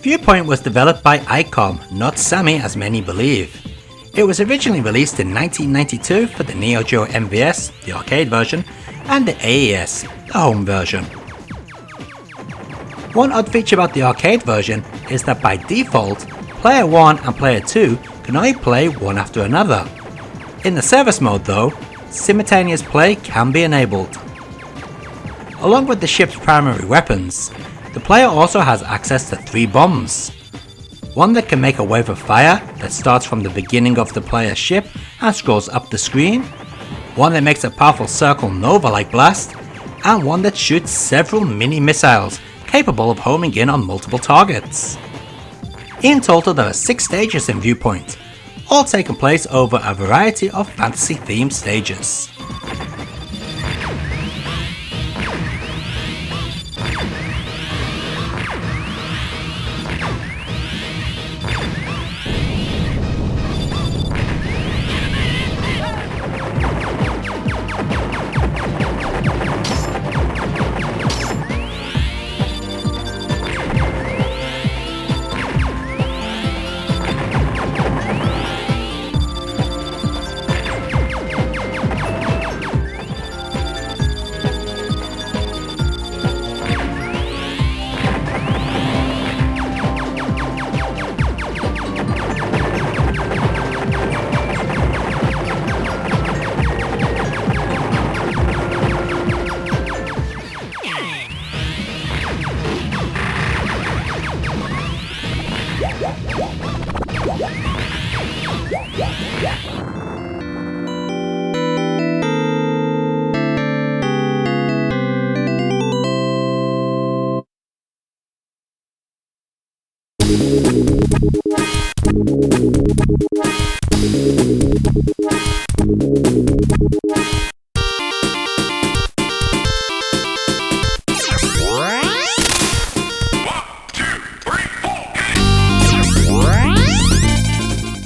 Viewpoint was developed by ICOM, not Sammy as many believe. It was originally released in 1992 for the Neo Geo MVS, the arcade version, and the AES, the home version. One odd feature about the arcade version is that by default, Player 1 and Player 2 can only play one after another. In the service mode though, simultaneous play can be enabled. Along with the ship's primary weapons, the player also has access to 3 bombs. One that can make a wave of fire that starts from the beginning of the player's ship and scrolls up the screen, one that makes a powerful circle nova-like blast, and one that shoots several mini missiles capable of homing in on multiple targets. In total there are 6 stages in Viewpoint, all taking place over a variety of fantasy-themed stages.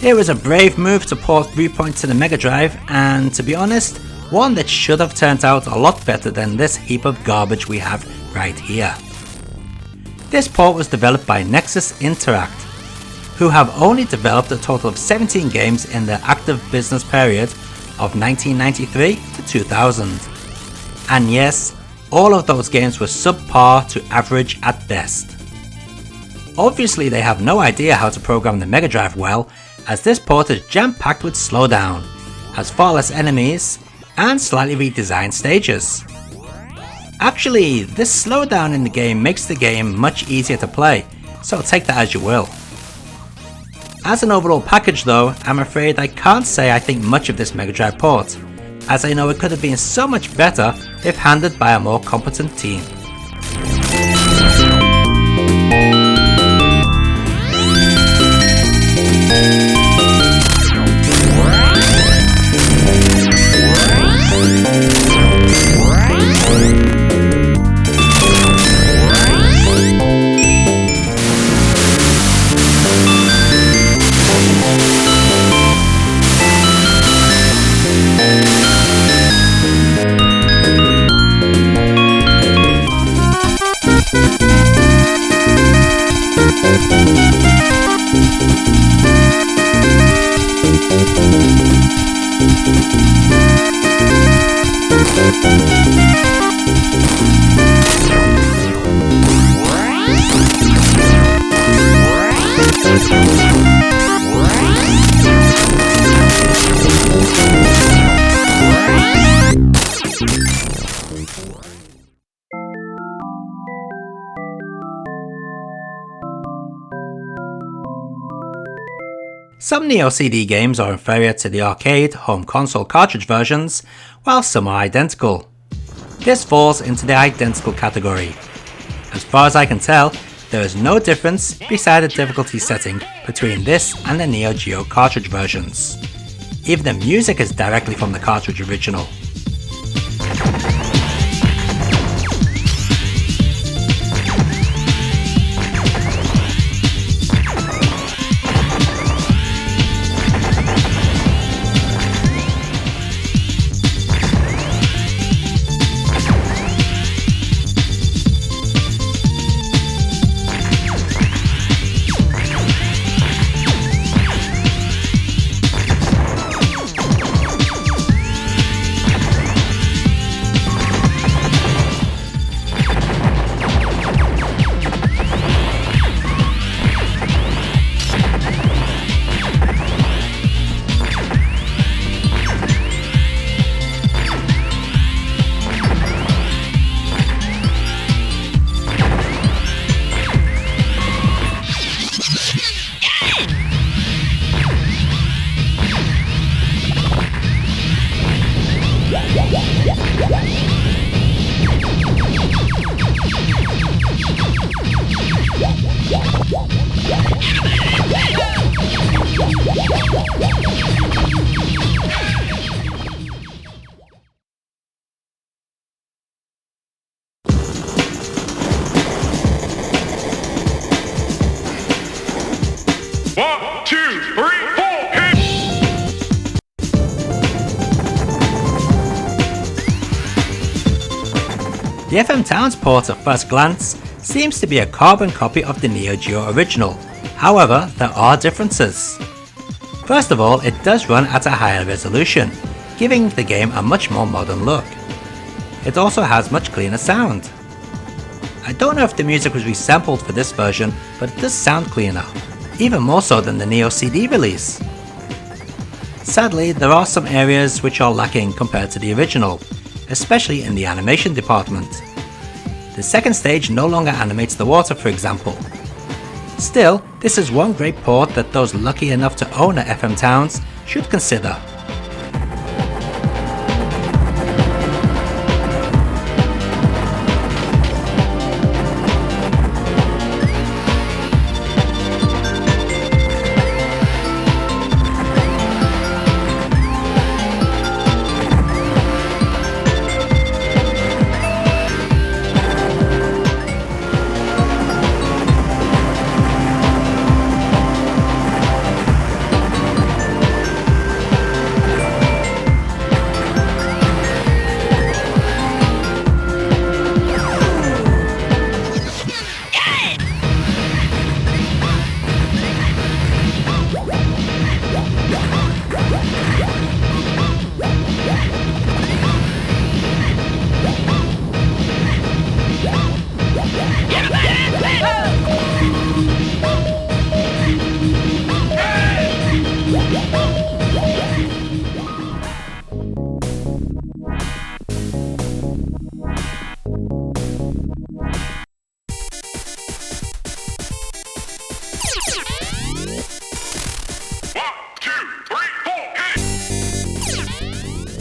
It was a brave move to port Viewpoint to the Mega Drive, and to be honest, one that should have turned out a lot better than this heap of garbage we have right here. This port was developed by Nexus Interact, who have only developed a total of 17 games in their active business period of 1993 to 2000. And yes, all of those games were subpar to average at best. Obviously they have no idea how to program the Mega Drive well, as this port is jam-packed with slowdown, has far less enemies, and slightly redesigned stages. Actually, this slowdown in the game makes the game much easier to play, so take that as you will. As an overall package though, I'm afraid I can't say I think much of this Mega Drive port, as I know it could have been so much better if handled by a more competent team. Some Neo CD games are inferior to the arcade, home console cartridge versions, while some are identical. This falls into the identical category. As far as I can tell, there is no difference beside the difficulty setting between this and the Neo Geo cartridge versions. Even the music is directly from the cartridge original. 2, 3, 4, hit! The FM Towns port at first glance seems to be a carbon copy of the Neo Geo original, however there are differences. First of all, it does run at a higher resolution, giving the game a much more modern look. It also has much cleaner sound. I don't know if the music was resampled for this version, but it does sound cleaner, even more so than the Neo CD release. Sadly, there are some areas which are lacking compared to the original, especially in the animation department. The second stage no longer animates the water, for example. Still, this is one great port that those lucky enough to own a FM Towns should consider.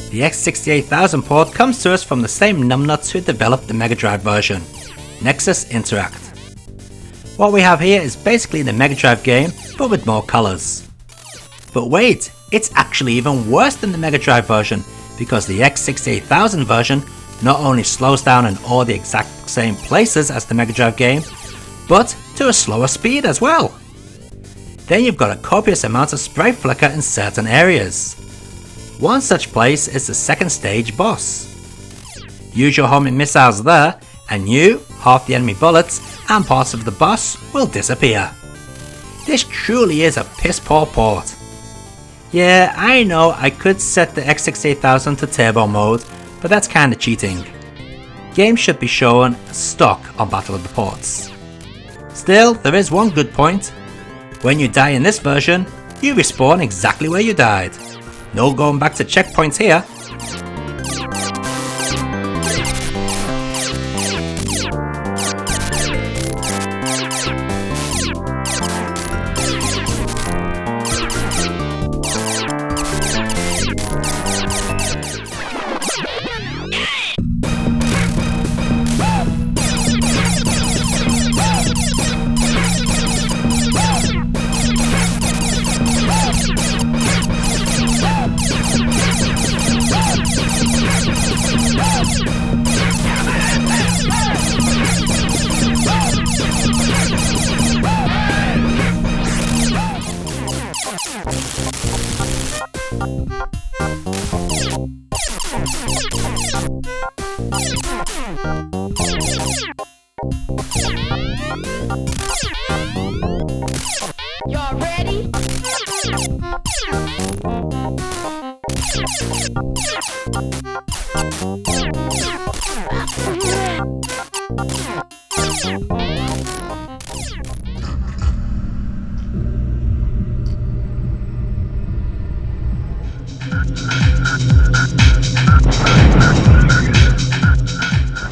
The X68000 port comes to us from the same numbnuts who developed the Mega Drive version, Nexus Interact. What we have here is basically the Mega Drive game, but with more colours. But wait, it's actually even worse than the Mega Drive version, because the X68000 version not only slows down in all the exact same places as the Mega Drive game, but to a slower speed as well. Then you've got a copious amount of sprite flicker in certain areas. One such place is the second stage boss. Use your homing missiles there, and you, half the enemy bullets, and parts of the boss will disappear. This truly is a piss poor port. Yeah, I know I could set the X68000 to turbo mode, but that's kinda cheating. Games should be shown stock on Battle of the Ports. Still, there is one good point. When you die in this version, you respawn exactly where you died. No going back to checkpoints here. Y'all ready?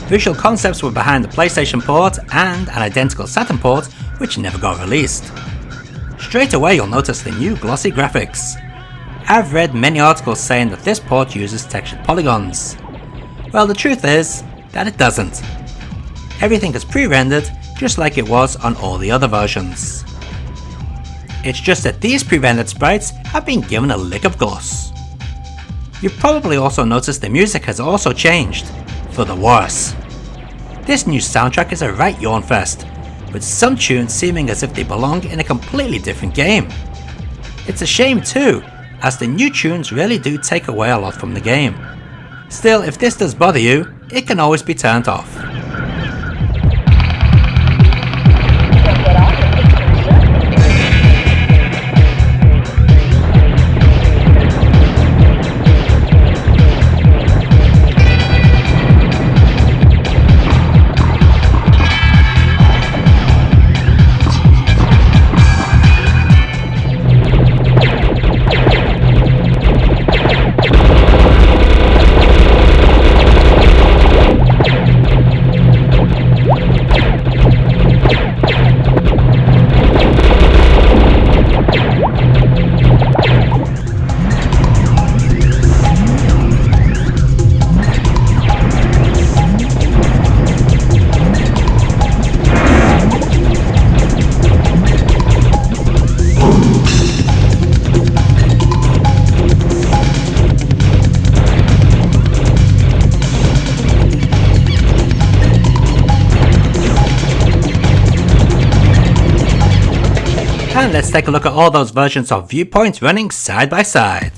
Visual concepts were behind the PlayStation port and an identical Saturn port which never got released. Straight away you'll notice the new glossy graphics. I've read many articles saying that this port uses textured polygons. Well, the truth is that it doesn't. Everything is pre-rendered just like it was on all the other versions. It's just that these pre-rendered sprites have been given a lick of gloss. You've probably also noticed the music has also changed, for the worse. This new soundtrack is a right yawn fest, with some tunes seeming as if they belong in a completely different game. It's a shame too, as the new tunes really do take away a lot from the game. Still, if this does bother you, it can always be turned off. And let's take a look at all those versions of Viewpoint running side by side.